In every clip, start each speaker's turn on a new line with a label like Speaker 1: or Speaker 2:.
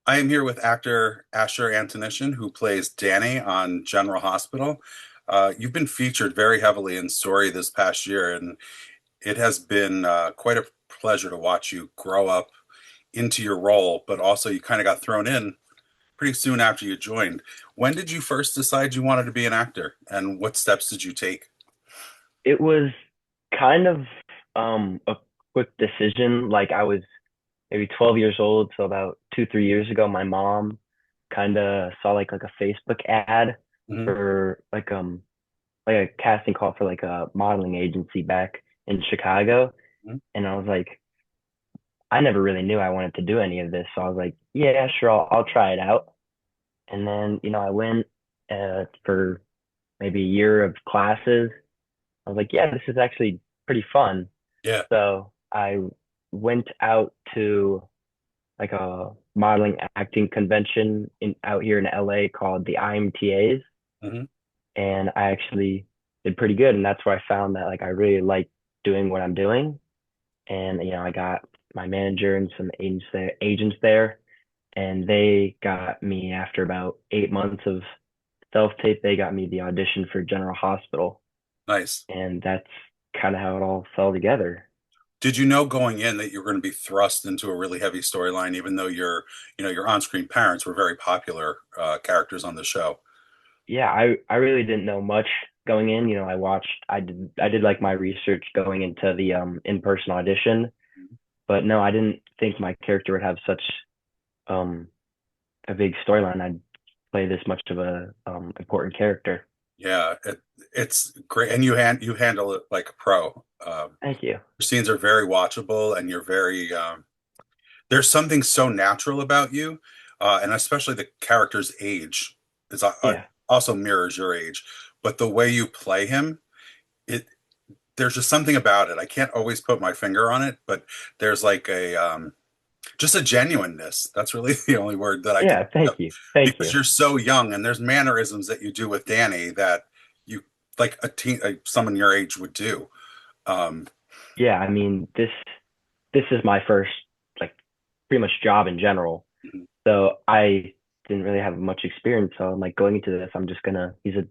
Speaker 1: I am here with actor Ashler Antonyzyn, who plays Danny on General Hospital. You've been featured very heavily in Story this past year, and it has been quite a pleasure to watch you grow up into your role, but also you kind of got thrown in pretty soon after you joined. When did you first decide you wanted to be an actor, and what steps did you take?
Speaker 2: It was kind of a quick decision. Like I was maybe 12 years old, so about 2, 3 years ago, my mom kind of saw like a Facebook ad
Speaker 1: Hmm.
Speaker 2: for like a casting call for like a modeling agency back in Chicago, and I was like, I never really knew I wanted to do any of this, so I was like, yeah, sure, I'll try it out. And then I went for maybe a year of classes. I was like, yeah, this is actually pretty fun.
Speaker 1: Yeah.
Speaker 2: So I went out to like a modeling acting convention in out here in LA called the IMTAs,
Speaker 1: Hmm.
Speaker 2: and I actually did pretty good. And that's where I found that like I really like doing what I'm doing. And I got my manager and some agents there, and they got me after about 8 months of self tape. They got me the audition for General Hospital,
Speaker 1: Nice.
Speaker 2: and that's kind of how it all fell together.
Speaker 1: Did you know going in that you were going to be thrust into a really heavy storyline, even though your on-screen parents were very popular characters on the show?
Speaker 2: Yeah, I really didn't know much going in. I did like my research going into the in-person audition, but no, I didn't think my character would have such um a big storyline. I'd play this much of a important character.
Speaker 1: Yeah, it's great, and you handle it like a pro.
Speaker 2: Thank you.
Speaker 1: Your scenes are very watchable, and you're very there's something so natural about you, and especially the character's age is
Speaker 2: Yeah.
Speaker 1: also mirrors your age, but the way you play him, it there's just something about it. I can't always put my finger on it, but there's like a just a genuineness. That's really the only word that I can
Speaker 2: Yeah,
Speaker 1: think of
Speaker 2: thank you. Thank
Speaker 1: because
Speaker 2: you.
Speaker 1: you're so young, and there's mannerisms that you do with Danny that you like someone your age would do. Um,
Speaker 2: Yeah, I mean, this is my first like pretty much job in general. So I didn't really have much experience. So I'm like going into this, he's a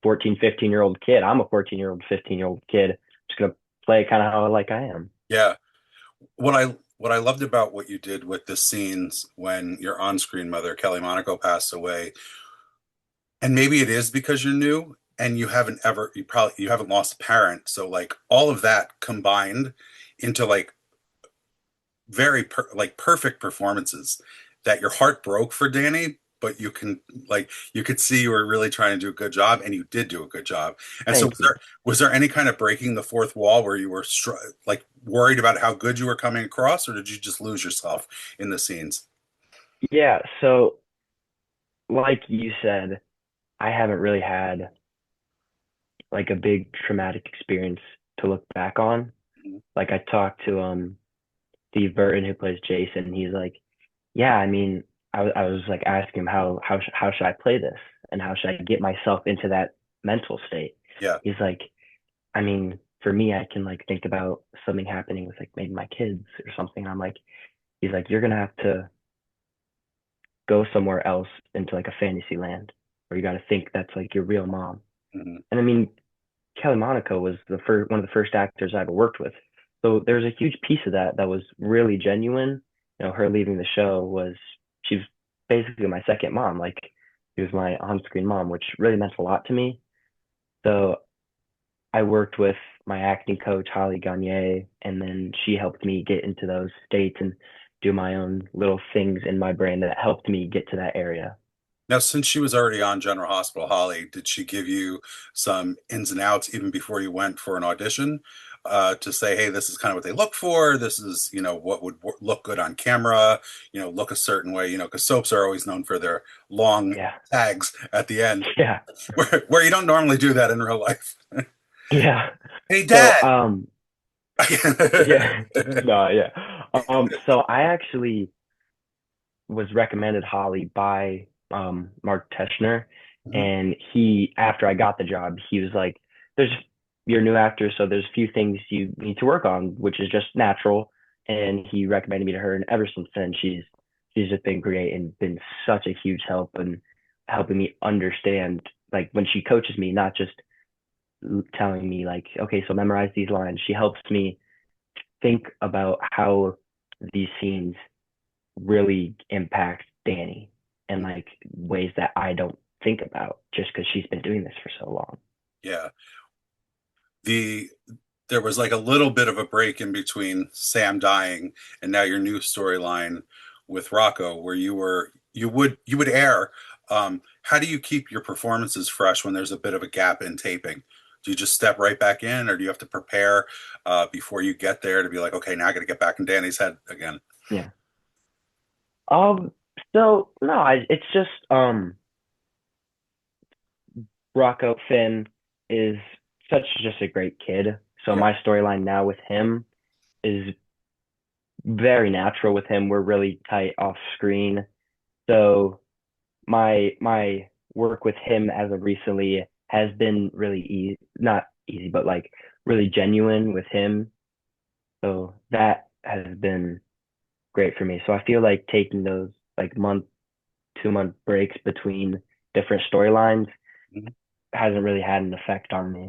Speaker 2: 14, 15-year-old kid. I'm a 14-year-old, 15-year-old kid. Just gonna play kind of how like I am.
Speaker 1: yeah, what I loved about what you did with the scenes when your on-screen mother Kelly Monaco passed away, and maybe it is because you're new and you haven't lost a parent, so like all of that combined into like like perfect performances that your heart broke for Danny, but you could see you were really trying to do a good job, and you did do a good job. And so
Speaker 2: Thank you.
Speaker 1: was there any kind of breaking the fourth wall where you were like worried about how good you were coming across, or did you just lose yourself in the scenes?
Speaker 2: Yeah, so like you said, I haven't really had like a big traumatic experience to look back on.
Speaker 1: Mhm.
Speaker 2: Like I talked to Steve Burton who plays Jason, and he's like, yeah, I mean, I was like asking him how should I play this and how should I get myself into that mental state.
Speaker 1: Yeah.
Speaker 2: He's like, I mean, for me, I can like think about something happening with like maybe my kids or something. I'm like, he's like, you're gonna have to go somewhere else into like a fantasy land where you got to think that's like your real mom.
Speaker 1: Mhm.
Speaker 2: And I mean, Kelly Monaco was the first one of the first actors I ever worked with. So there's a huge piece of that was really genuine. Her leaving the show was she's basically my second mom. Like she was my on-screen mom, which really meant a lot to me. So I worked with my acting coach Holly Gagne, and then she helped me get into those states and do my own little things in my brain that helped me get to that area.
Speaker 1: Now, since she was already on General Hospital, Holly, did she give you some ins and outs even before you went for an audition to say, hey, this is kind of what they look for. This is, what would look good on camera, look a certain way, because soaps are always known for their long
Speaker 2: Yeah,
Speaker 1: tags at the end,
Speaker 2: yeah,
Speaker 1: where you don't normally do that in real life.
Speaker 2: yeah.
Speaker 1: Hey,
Speaker 2: So
Speaker 1: Dad.
Speaker 2: yeah, no, yeah. So I actually was recommended Holly by Mark Teschner,
Speaker 1: Mhm.
Speaker 2: and he after I got the job, he was like, "There's you're a new actor, so there's a few things you need to work on, which is just natural." And he recommended me to her, and ever since then, she's just been great and been such a huge help in helping me understand, like when she coaches me, not just telling me like, okay, so memorize these lines. She helps me think about how these scenes really impact Danny and like ways that I don't think about just because she's been doing this for so long.
Speaker 1: Yeah. The there was like a little bit of a break in between Sam dying and now your new storyline with Rocco, where you would air. How do you keep your performances fresh when there's a bit of a gap in taping? Do you just step right back in, or do you have to prepare before you get there to be like, okay, now I got to get back in Danny's head again?
Speaker 2: Yeah. Um. So no, it's just Rocco Finn is such just a great kid. So
Speaker 1: Yeah.
Speaker 2: my storyline now with him is very natural with him. We're really tight off screen. So my work with him as of recently has been really easy, not easy, but like really genuine with him. So that has been great for me. So I feel like taking those like month, 2 month breaks between different storylines
Speaker 1: Mhm.
Speaker 2: hasn't really had an effect on me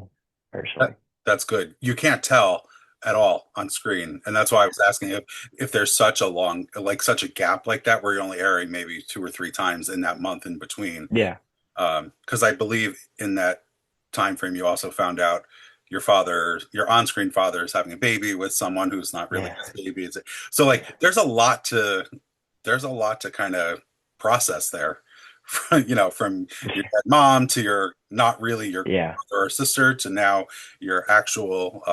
Speaker 1: That,
Speaker 2: personally.
Speaker 1: that's good. You can't tell at all on screen, and that's why I was asking if there's such a long, like such a gap like that, where you're only airing maybe 2 or 3 times in that month in between.
Speaker 2: Yeah.
Speaker 1: Because I believe in that time frame, you also found out your on-screen father, is having a baby with someone who's not really
Speaker 2: Yeah.
Speaker 1: his baby. So
Speaker 2: Yeah.
Speaker 1: like, there's a lot to kind of process there. From your dead mom to your not really your
Speaker 2: Yeah.
Speaker 1: brother or sister to now your actual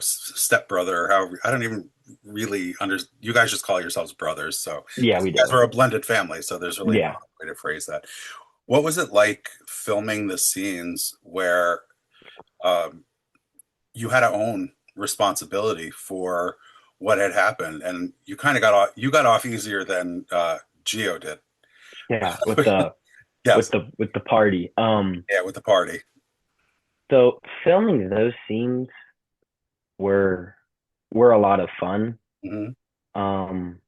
Speaker 1: stepbrother. However, I don't even really under. You guys just call yourselves brothers, so
Speaker 2: Yeah,
Speaker 1: you
Speaker 2: we
Speaker 1: guys
Speaker 2: do.
Speaker 1: are a blended family. So there's really no
Speaker 2: Yeah.
Speaker 1: other way to phrase that. What was it like filming the scenes where um, you had to own responsibility for what had happened, and you kind of got off easier than Geo did?
Speaker 2: Yeah. With the with
Speaker 1: Yes,
Speaker 2: the with the party.
Speaker 1: yeah, with the party.
Speaker 2: So filming those scenes were were a lot of fun.
Speaker 1: Hmm.
Speaker 2: Um,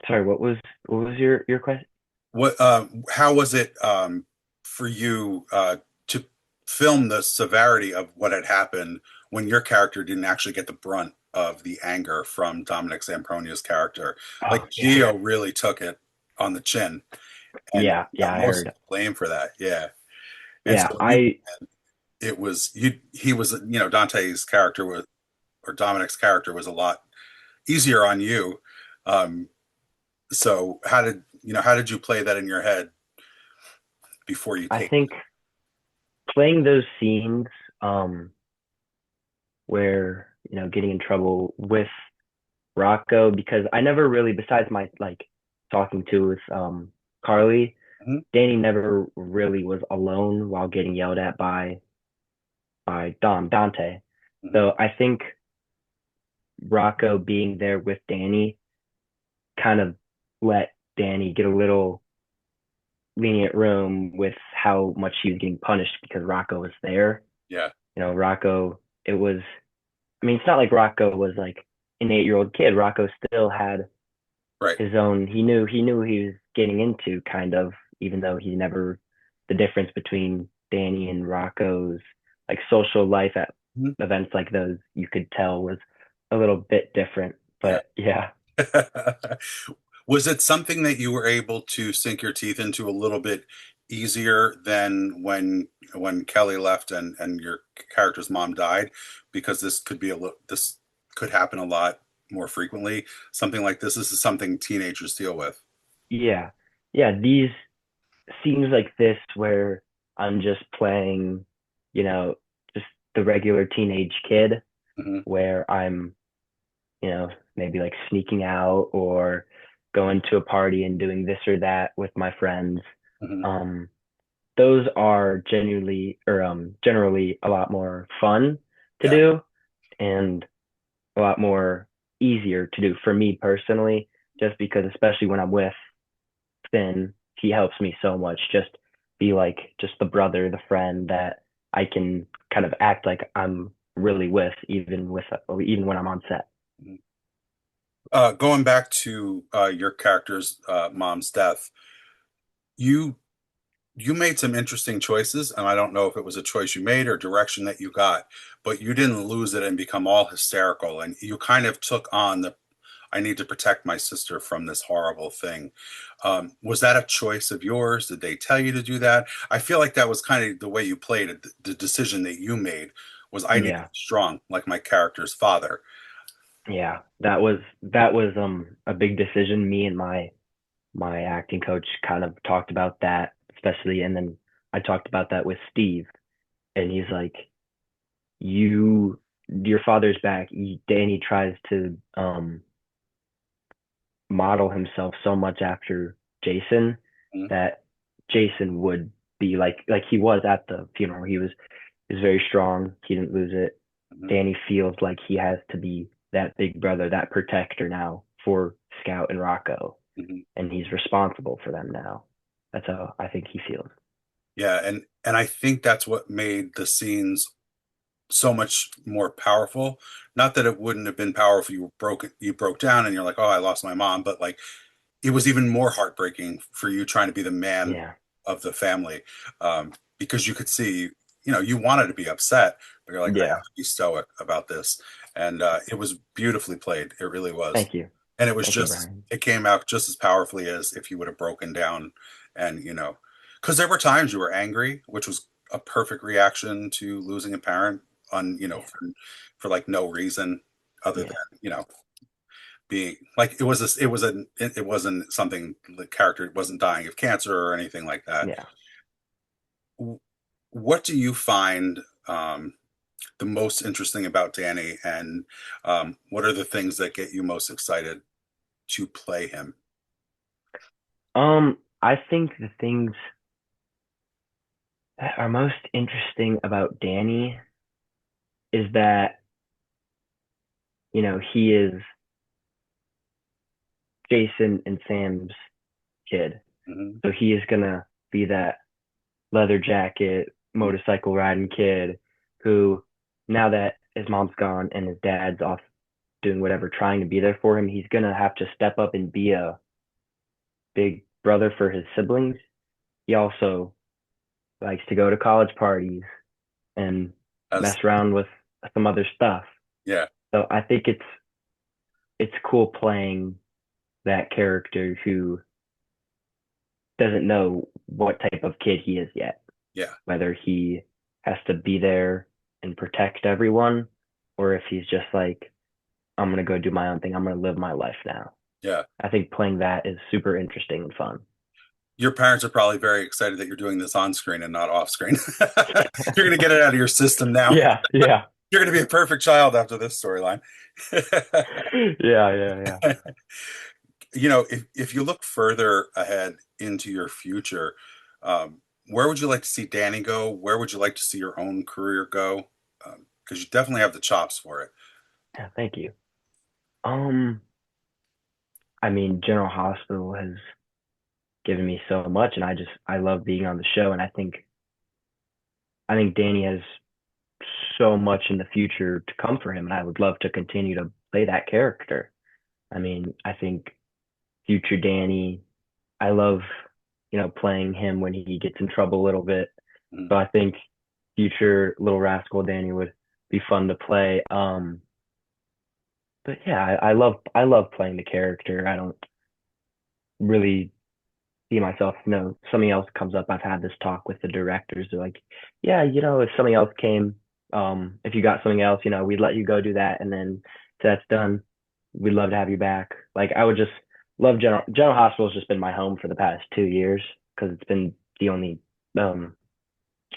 Speaker 2: sorry, what was your question?
Speaker 1: How was it for you to film the severity of what had happened when your character didn't actually get the brunt of the anger from Dominic Zampronia's character?
Speaker 2: Oh,
Speaker 1: Like
Speaker 2: yeah.
Speaker 1: Gio really took it on the chin and
Speaker 2: Yeah, yeah,
Speaker 1: got
Speaker 2: I
Speaker 1: most of
Speaker 2: heard.
Speaker 1: the blame for that. Yeah. And
Speaker 2: Yeah,
Speaker 1: so
Speaker 2: I
Speaker 1: it was you he was Dante's character was or Dominic's character was a lot easier on you. Um, so how did you play that in your head before you
Speaker 2: I
Speaker 1: take?
Speaker 2: think playing those scenes um where, getting in trouble with Rocco because I never really besides my like talking to with Carly,
Speaker 1: Mhm,
Speaker 2: Danny never really was alone while getting yelled at by Dante.
Speaker 1: mhm.
Speaker 2: So I think Rocco being there with Danny kind of let Danny get a little lenient room with how much he was getting punished because Rocco was there.
Speaker 1: Yeah,
Speaker 2: Rocco, it was, I mean, it's not like Rocco was like an 8-year-old kid. Rocco still had
Speaker 1: right.
Speaker 2: his own, he knew he was getting into kind of, even though he never, the difference between Danny and Rocco's like social life at
Speaker 1: Mhm.
Speaker 2: events like those, you could tell was a little bit different.
Speaker 1: Yeah.
Speaker 2: But yeah,
Speaker 1: Was it something that you were able to sink your teeth into a little bit easier than when Kelly left and your character's mom died? Because this could happen a lot more frequently. Something like this is something teenagers deal with.
Speaker 2: yeah, yeah, these scenes like this where I'm just playing, you know, just the regular teenage kid
Speaker 1: Hmm.
Speaker 2: where I'm, maybe like sneaking out or going to a party and doing this or that with my friends.
Speaker 1: Hmm.
Speaker 2: Um, those are generally a lot more fun to
Speaker 1: Yeah.
Speaker 2: do and a lot more easier to do for me personally, just because especially when I'm with Finn, he helps me so much. Just be like just the brother, the friend that I can kind of act like I'm really with, even when I'm on set.
Speaker 1: Mhm. Going back to your character's mom's death, you you made some interesting choices, and I don't know if it was a choice you made or direction that you got, but you didn't lose it and become all hysterical, and you kind of took on the I need to protect my sister from this horrible thing. Was that a choice of yours? Did they tell you to do that? I feel like that was kind of the way you played it. The decision that you made was I need to
Speaker 2: Yeah,
Speaker 1: be strong, like my character's father.
Speaker 2: yeah, that was a big decision. Me and my acting coach kind of talked about that, especially, and then I talked about that with Steve, and he's like, "You, your father's back." Danny tries to model himself so much after Jason
Speaker 1: Mm-hmm,
Speaker 2: that Jason would be like he was at the funeral. He was very strong. He didn't lose it.
Speaker 1: mm-hmm,
Speaker 2: Danny feels like he has to be that big brother, that protector now for Scout and Rocco,
Speaker 1: mm-hmm.
Speaker 2: and he's responsible for them now. That's how I think he feels.
Speaker 1: Yeah, and I think that's what made the scenes so much more powerful. Not that it wouldn't have been powerful. You broke down and you're like, oh, I lost my mom, but like it was even more heartbreaking for you trying to be the man
Speaker 2: Yeah,
Speaker 1: of the family, because you could see, you wanted to be upset, but you're like, I
Speaker 2: yeah.
Speaker 1: have to be stoic about this, and it was beautifully played. It really was,
Speaker 2: Thank you,
Speaker 1: and it was
Speaker 2: thank you,
Speaker 1: just
Speaker 2: Brian.
Speaker 1: it came out just as powerfully as if you would have broken down, and because there were times you were angry, which was a perfect reaction to losing a parent on
Speaker 2: Yeah,
Speaker 1: for like no reason other than
Speaker 2: yeah,
Speaker 1: being like it wasn't something the character wasn't dying of cancer or anything like that.
Speaker 2: yeah.
Speaker 1: What do you find the most interesting about Danny, and what are the things that get you most excited to play him?
Speaker 2: I think the things that are most interesting about Danny is that he is Jason and Sam's kid.
Speaker 1: Hmm.
Speaker 2: So he is gonna be that leather jacket, motorcycle riding kid who, now that his mom's gone and his dad's off doing whatever, trying to be there for him, he's gonna have to step up and be a big brother for his siblings. He also likes to go to college parties and mess
Speaker 1: As
Speaker 2: around with some other stuff.
Speaker 1: Yeah,
Speaker 2: So I think it's cool playing that character who doesn't know what type of kid he is yet,
Speaker 1: yeah,
Speaker 2: whether he has to be there and protect everyone, or if he's just like, I'm gonna go do my own thing. I'm gonna live my life now.
Speaker 1: yeah.
Speaker 2: I think playing that is super interesting and fun.
Speaker 1: Your parents are probably very excited that you're doing this on screen and not off screen. You're going to get it out of your system now.
Speaker 2: Yeah, yeah,
Speaker 1: You're going to be a perfect child after this storyline.
Speaker 2: yeah, yeah, yeah.
Speaker 1: If you look further ahead into your future, where would you like to see Danny go? Where would you like to see your own career go? Because you definitely have the chops for it.
Speaker 2: Yeah, thank you. Um, I mean, General Hospital has given me so much, and I love being on the show, and I think Danny has so much in the future to come for him, and I would love to continue to play that character. I mean, I think future Danny, I love, playing him when he gets in trouble a little bit.
Speaker 1: Mhm.
Speaker 2: So I think future Little Rascal Danny would be fun to play. But yeah, I love playing the character. I don't really see myself, something else comes up. I've had this talk with the directors. They're like, yeah, if something else came, if you got something else, we'd let you go do that. And then till that's done, we'd love to have you back. Like I would just love General Hospital has just been my home for the past 2 years because it's been the only um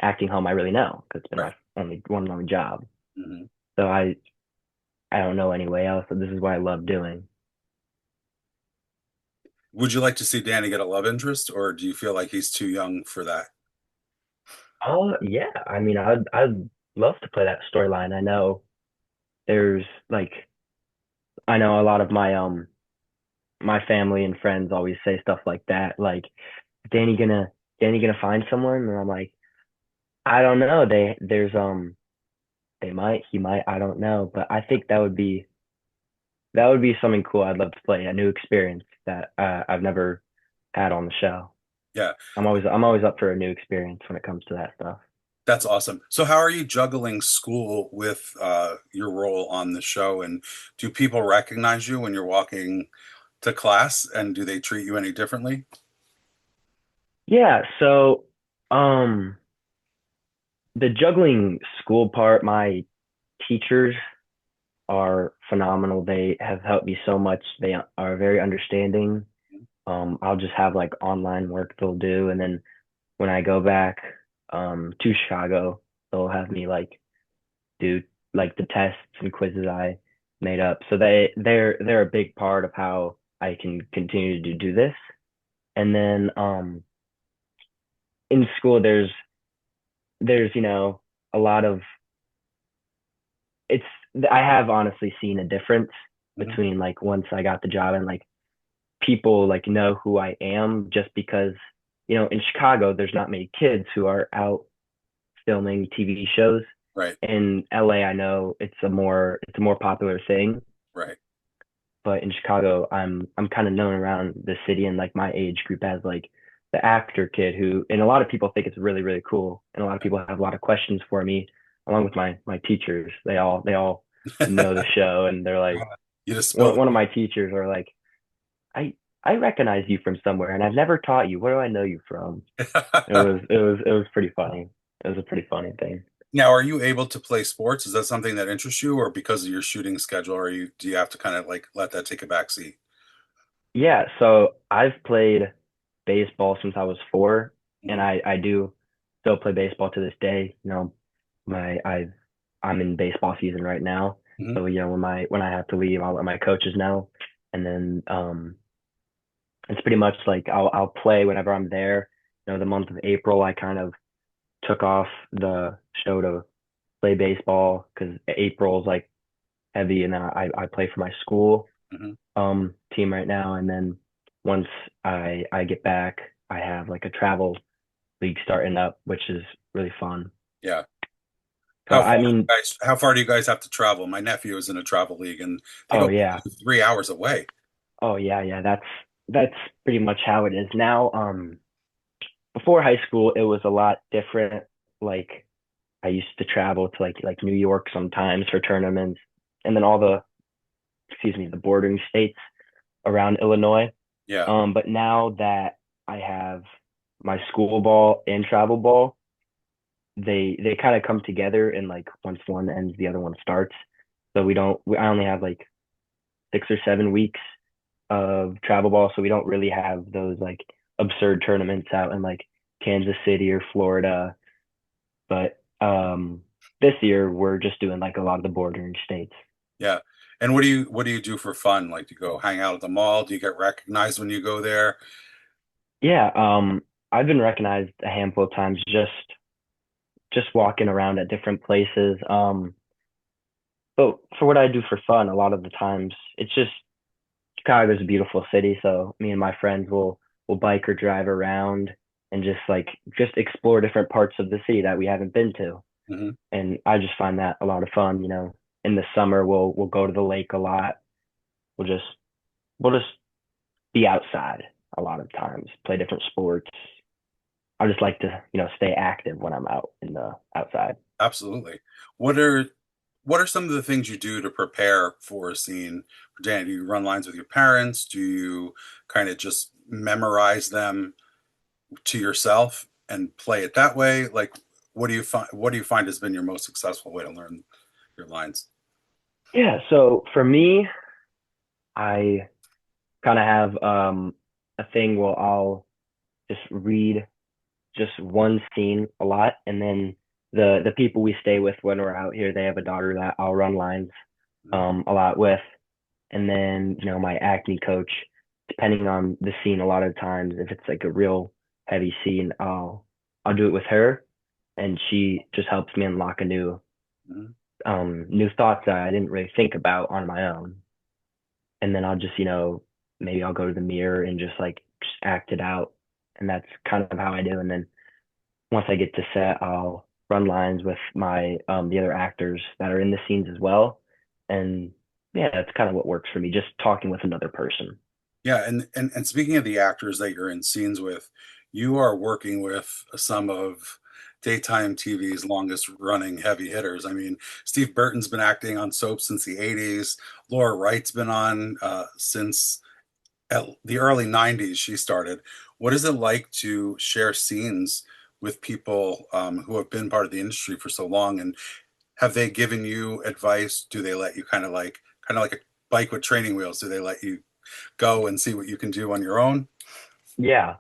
Speaker 2: acting home I really know because it's been
Speaker 1: Right.
Speaker 2: my only one and only job.
Speaker 1: Hmm.
Speaker 2: So I don't know any way else. So this is what I love doing.
Speaker 1: Would you like to see Danny get a love interest, or do you feel like he's too young for that?
Speaker 2: Oh yeah, I mean, I'd love to play that storyline. There's like I know a lot of my family and friends always say stuff like that, like Danny gonna Danny gonna find someone, and I'm like, I don't know. They might, he might, I don't know, but I think that would be that would be something cool. I'd love to play a new experience that I've never had on the show.
Speaker 1: Yeah,
Speaker 2: I'm always up for a new experience when it comes to that stuff.
Speaker 1: that's awesome. So how are you juggling school with your role on the show? And do people recognize you when you're walking to class, and do they treat you any differently?
Speaker 2: Yeah, so um the juggling school part, my teachers are phenomenal. They have helped me so much. They are very understanding. I'll just have like online work they'll do, and then when I go back to Chicago, they'll have me like do like the tests and quizzes I made up. So they're a big part of how I can continue to do this. And then in school there's a lot of it's I have honestly seen a difference
Speaker 1: Hmm.
Speaker 2: between like once I got the job and like people like know who I am just because in Chicago there's not many kids who are out filming TV shows.
Speaker 1: Right,
Speaker 2: In LA, I know it's a more popular thing,
Speaker 1: right.
Speaker 2: but in Chicago, I'm kind of known around the city and like my age group as like the actor kid who, and a lot of people think it's really really cool, and a lot of people have a lot of questions for me, along with my teachers. They all know the show, and they're like
Speaker 1: You just
Speaker 2: one
Speaker 1: spilled
Speaker 2: one of my teachers are like, I I recognize you from somewhere, and I've never taught you. Where do I know you from? It
Speaker 1: it.
Speaker 2: was it was it was pretty funny. It was a pretty funny thing.
Speaker 1: Now, are you able to play sports? Is that something that interests you, or because of your shooting schedule, do you have to kind of like let that take a back seat?
Speaker 2: Yeah, so I've played baseball since I was 4, and
Speaker 1: Hmm.
Speaker 2: I do still play baseball to this day. I'm in baseball season right now,
Speaker 1: Hmm.
Speaker 2: so when I have to leave, I'll let my coaches know, and then it's pretty much like I'll play whenever I'm there. The month of April, I kind of took off the show to play baseball because April's like heavy, and then I play for my school
Speaker 1: Hmm.
Speaker 2: team right now, and then once I get back, I have like a travel league starting up, which is really fun.
Speaker 1: Yeah.
Speaker 2: So I mean,
Speaker 1: How far do you guys have to travel? My nephew is in a travel league, and they
Speaker 2: oh
Speaker 1: go
Speaker 2: yeah,
Speaker 1: 3 hours away.
Speaker 2: oh yeah, yeah. That's pretty much how it is now. Before high school, it was a lot different. Like I used to travel to like New York sometimes for tournaments, and then all the bordering states around Illinois.
Speaker 1: Yeah.
Speaker 2: But now that I have my school ball and travel ball, they kind of come together, and like once one ends, the other one starts. So I only have like 6 or 7 weeks of travel ball, so we don't really have those like absurd tournaments out in like Kansas City or Florida. But this year we're just doing like a lot of the bordering states.
Speaker 1: Yeah. And what do you do for fun? Like, do you go hang out at the mall? Do you get recognized when you go there?
Speaker 2: Yeah, I've been recognized a handful of times just walking around at different places. But for what I do for fun, a lot of the times it's just Chicago's a beautiful city, so me and my friends will bike or drive around and just explore different parts of the city that we haven't been to.
Speaker 1: Hmm.
Speaker 2: And I just find that a lot of fun. In the summer we'll go to the lake a lot. We'll just we'll just be outside a lot of times, play different sports. I just like to, stay active when I'm out in the outside.
Speaker 1: Absolutely. What are what are some of the things you do to prepare for a scene? Dan, do you run lines with your parents? Do you kind of just memorize them to yourself and play it that way? Like, what do you find has been your most successful way to learn your lines?
Speaker 2: Yeah, so for me, I kind of have a thing where I'll just read just one scene a lot, and then the people we stay with when we're out here, they have a daughter that I'll run lines a lot with, and then my acne coach, depending on the scene, a lot of times if it's like a real heavy scene, I'll do it with her, and she just helps me unlock a
Speaker 1: Mhm.
Speaker 2: new thoughts that I didn't really think about on my own, and then I'll just maybe I'll go to the mirror and just act it out, and that's kind of how I do, and then once I get to set, I'll run lines with my the other actors that are in the scenes as well, and yeah, that's kind of what works for me, just talking with another person.
Speaker 1: Yeah, and speaking of the actors that you're in scenes with, you are working with some of daytime TV's longest running heavy hitters. I mean, Steve Burton's been acting on soap since the 80s. Laura Wright's been on since the early 90s she started. What is it like to share scenes with people who have been part of the industry for so long? And have they given you advice? Do they let you kind of like a bike with training wheels? Do they let you go and see what you can do on your own?
Speaker 2: Yeah.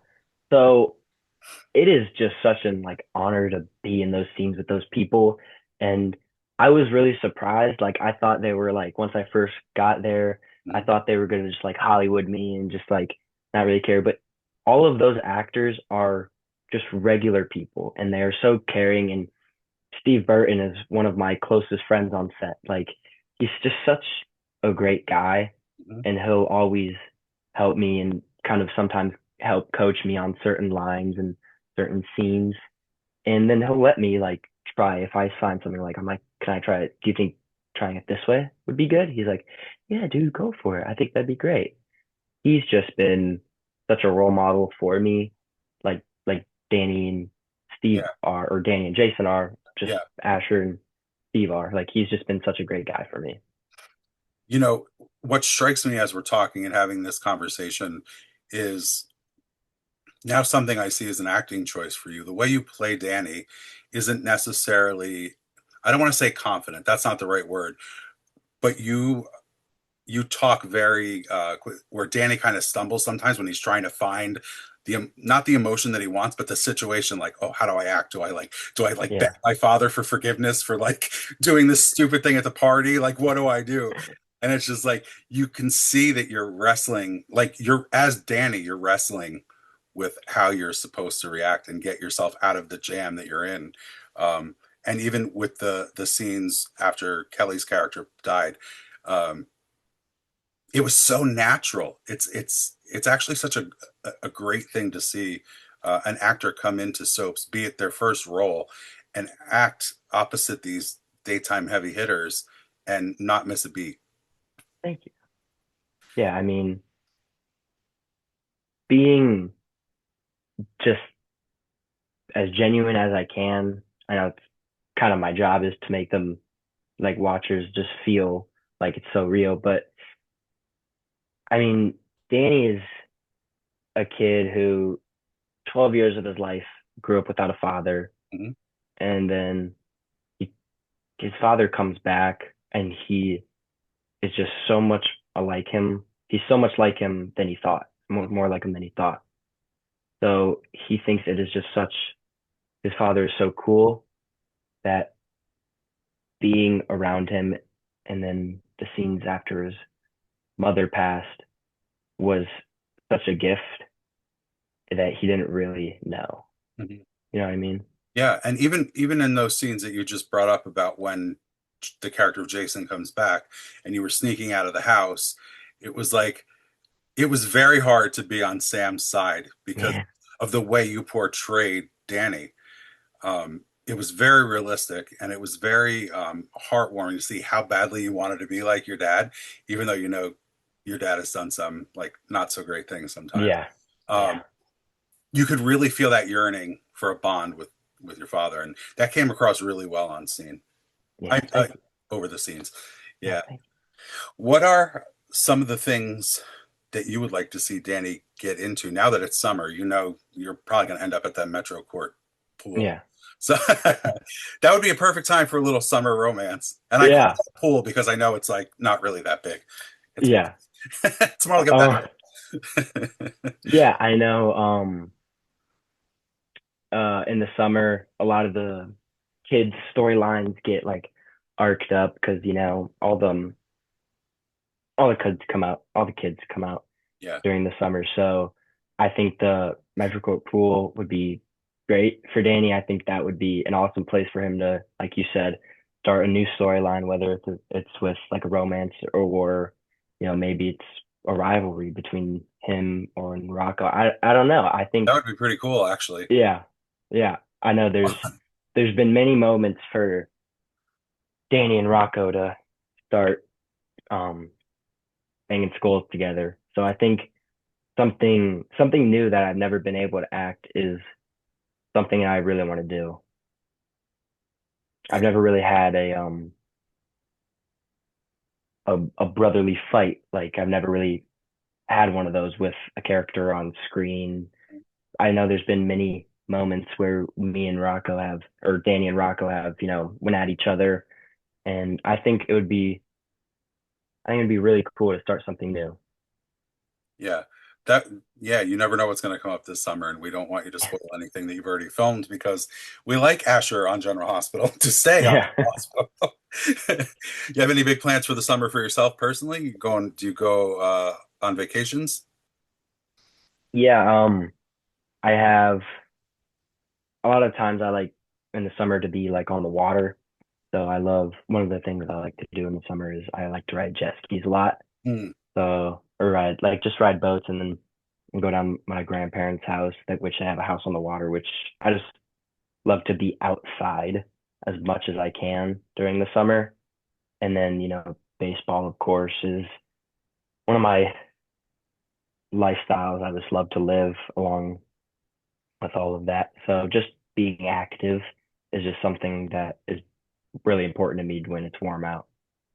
Speaker 2: So it is just such an like honor to be in those scenes with those people. And I was really surprised. Like I thought they were like once I first got there, I
Speaker 1: Mhm.
Speaker 2: thought they were gonna just like Hollywood me and just like not really care. But all of those actors are just regular people and they are so caring. And Steve Burton is one of my closest friends on set. Like he's just such a great guy
Speaker 1: Mhm.
Speaker 2: and he'll always help me and kind of sometimes help coach me on certain lines and certain scenes. And then he'll let me like try if I find something like I'm like, can I try it? Do you think trying it this way would be good? He's like, yeah, dude, go for it. I think that'd be great. He's just been such a role model for me, like Danny and Steve
Speaker 1: Yeah,
Speaker 2: are, or Danny and Jason are, just
Speaker 1: yeah.
Speaker 2: Asher and Steve are. Like he's just been such a great guy for me.
Speaker 1: You know, what strikes me as we're talking and having this conversation is now something I see as an acting choice for you. The way you play Danny isn't necessarily, I don't want to say confident, that's not the right word, but you talk very where Danny kind of stumbles sometimes when he's trying to find the not the emotion that he wants, but the situation. Like, oh, how do I act? Do I beg
Speaker 2: Yeah.
Speaker 1: my father for forgiveness for like doing this stupid thing at the party? Like, what do I do? And it's just like you can see that you're wrestling, like you're as Danny, you're wrestling with how you're supposed to react and get yourself out of the jam that you're in. Um, and even with the scenes after Kelly's character died, um, it was so natural. It's actually such a great thing to see an actor come into soaps, be it their first role, and act opposite these daytime heavy hitters and not miss a beat.
Speaker 2: Thank you. Yeah, I mean, being just as genuine as I can. I know it's kind of my job is to make them like watchers just feel like it's so real. But I mean, Danny is a kid who 12 years of his life grew up without a father.
Speaker 1: Mhm.
Speaker 2: And then he, his father comes back and he is just so much like him. He's so much like him than he thought, more like him than he thought. So he thinks it is just such, his father is so cool that being around him and then the scenes after his mother passed was such a gift that he didn't really know.
Speaker 1: Mhm.
Speaker 2: You know what I mean?
Speaker 1: Yeah, and even in those scenes that you just brought up about when the character of Jason comes back and you were sneaking out of the house, it was like it was very hard to be on Sam's side because
Speaker 2: Yeah.
Speaker 1: of the way you portrayed Danny. It was very realistic and it was very heartwarming to see how badly you wanted to be like your dad, even though you know your dad has done some like not so great things sometimes.
Speaker 2: Yeah. Yeah.
Speaker 1: Um, you could really feel that yearning for a bond with your father, and that came across really well on scene.
Speaker 2: Yeah.
Speaker 1: I
Speaker 2: Thank you.
Speaker 1: over the scenes.
Speaker 2: Yeah.
Speaker 1: Yeah.
Speaker 2: Thank
Speaker 1: What are some of the things that you would like to see Danny get into now that it's summer? You know, you're probably going to end up at that Metro Court
Speaker 2: you.
Speaker 1: pool.
Speaker 2: Yeah.
Speaker 1: So that would be a perfect time for a little summer romance. And I call
Speaker 2: Yeah.
Speaker 1: it a pool because I know it's like not really that big. It's
Speaker 2: Yeah.
Speaker 1: it's more like a
Speaker 2: Oh,
Speaker 1: bath.
Speaker 2: yeah. I know. In the summer, a lot of the kids' storylines get like arced up because all the kids come out
Speaker 1: Yeah,
Speaker 2: during the summer. So I think the Metricourt pool would be great for Danny. I think that would be an awesome place for him to, like you said, start a new storyline, whether it's with like a romance or maybe it's a rivalry between him or Rocco. I don't know. I think
Speaker 1: that would be pretty cool, actually.
Speaker 2: yeah, yeah. I know there's been many moments for Danny and Rocco to start um, and in school together. So I think something new that I've never been able to act is something I really want to do. I've never really had a brotherly fight. Like I've never really had one of those with a character on screen. I know there's been many moments where me and Rocco have, or Danny and Rocco have, went at each other, and I think it'd be really cool to start something new.
Speaker 1: Yeah. That yeah, you never know what's going to come up this summer, and we don't want you to spoil anything that you've already filmed because we like Asher on General Hospital to stay on
Speaker 2: Yeah,
Speaker 1: General Hospital. You have any big plans for the summer for yourself personally? Do you go on vacations?
Speaker 2: yeah. I have a lot of times I like in the summer to be like on the water. So I love one of the things I like to do in the summer is I like to ride jet skis a lot.
Speaker 1: Hmm.
Speaker 2: So or ride like just ride boats and then go down my grandparents' house, that which they have a house on the water, which I just love to be outside as much as I can during the summer. And then, baseball, of course, is one of my lifestyles I just love to live along with all of that. So just being active is just something that is really important to me when it's warm out.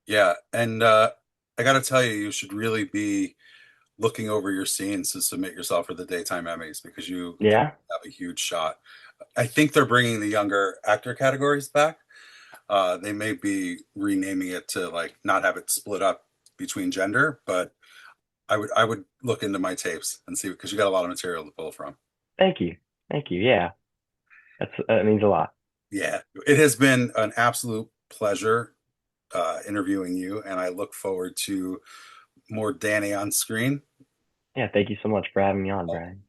Speaker 1: Yeah, and I got to tell you, you should really be looking over your scenes to submit yourself for the daytime Emmys because you
Speaker 2: Yeah.
Speaker 1: have a huge shot. I think they're bringing the younger actor categories back. They may be renaming it to like not have it split up between gender, but I would look into my tapes and see because you got a lot of material to pull from.
Speaker 2: Thank you. Thank you. Yeah. That means a lot.
Speaker 1: Yeah, it has been an absolute pleasure interviewing you, and I look forward to more Danny on screen.
Speaker 2: Yeah. Thank you so much for having me on, Brian.